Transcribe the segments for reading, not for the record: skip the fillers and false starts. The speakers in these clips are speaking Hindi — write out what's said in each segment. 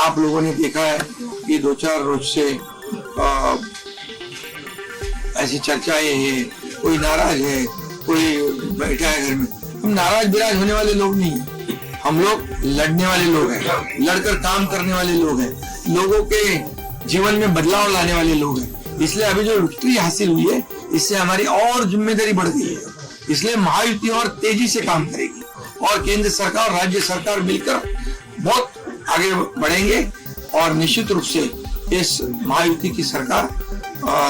आप लोगों ने देखा है कि 2-4 रोज से ऐसी चर्चाएं हैं, कोई नाराज है, कोई बैठा है घर में। हम नाराज बिराज होने वाले लोग नहीं हैं, हम लोग लड़ने वाले लोग हैं, लड़कर काम करने वाले लोग हैं, लोगों के जीवन में बदलाव लाने वाले लोग हैं। इसलिए अभी जो विक्ट्री हासिल हुई है, इससे हमारी और जिम्मेदारी बढ़ गई है। इसलिए महायुति और तेजी से काम करेगी और केंद्र सरकार और राज्य सरकार मिलकर बहुत आगे बढ़ेंगे और निश्चित रूप से इस महायुति की सरकार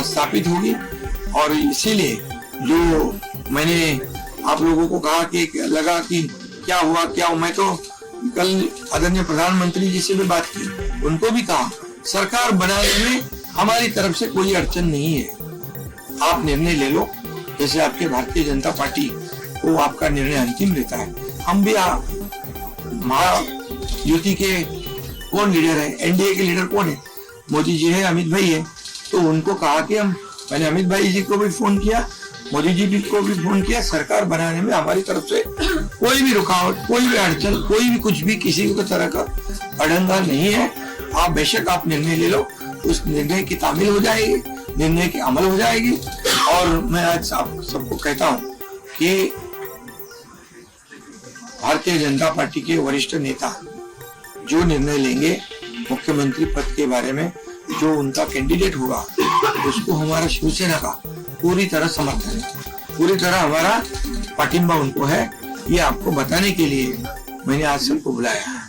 स्थापित होगी। और इसीलिए जो मैंने आप लोगों को कहा कि लगा कि क्या हुआ, मैं तो कल आदरणीय प्रधानमंत्री जी से भी बात की, उनको भी कहा सरकार बनाने में हमारी तरफ से कोई अड़चन नहीं है, आप निर्णय ले लो। जैसे आपके भारतीय जनता पार्टी को आपका निर्णय अंतिम रहता है, हम भी महायुति के कौन लीडर है, एनडीए के लीडर कौन है, मोदी जी है, अमित भाई है। तो उनको कहा कि मैंने अमित भाई जी को भी फोन किया, मोदी जी को भी फोन किया, सरकार बनाने में हमारी तरफ से कोई भी रुकावट, कोई भी अड़चन, कोई भी कुछ भी किसी को तरह का अड़ंगा नहीं है। आप बेशक आप निर्णय ले लो, उस निर्णय की तामील हो जाएगी, निर्णय की अमल हो जाएगी। और मैं आज आप सबको कहता हूँ कि भारतीय जनता पार्टी के वरिष्ठ नेता जो निर्णय लेंगे मुख्यमंत्री पद के बारे में, जो उनका कैंडिडेट होगा, उसको हमारा शिवसेना का पूरी तरह समर्थन है, पूरी तरह हमारा पाटिंबा उनको है। ये आपको बताने के लिए मैंने आज सबको बुलाया है।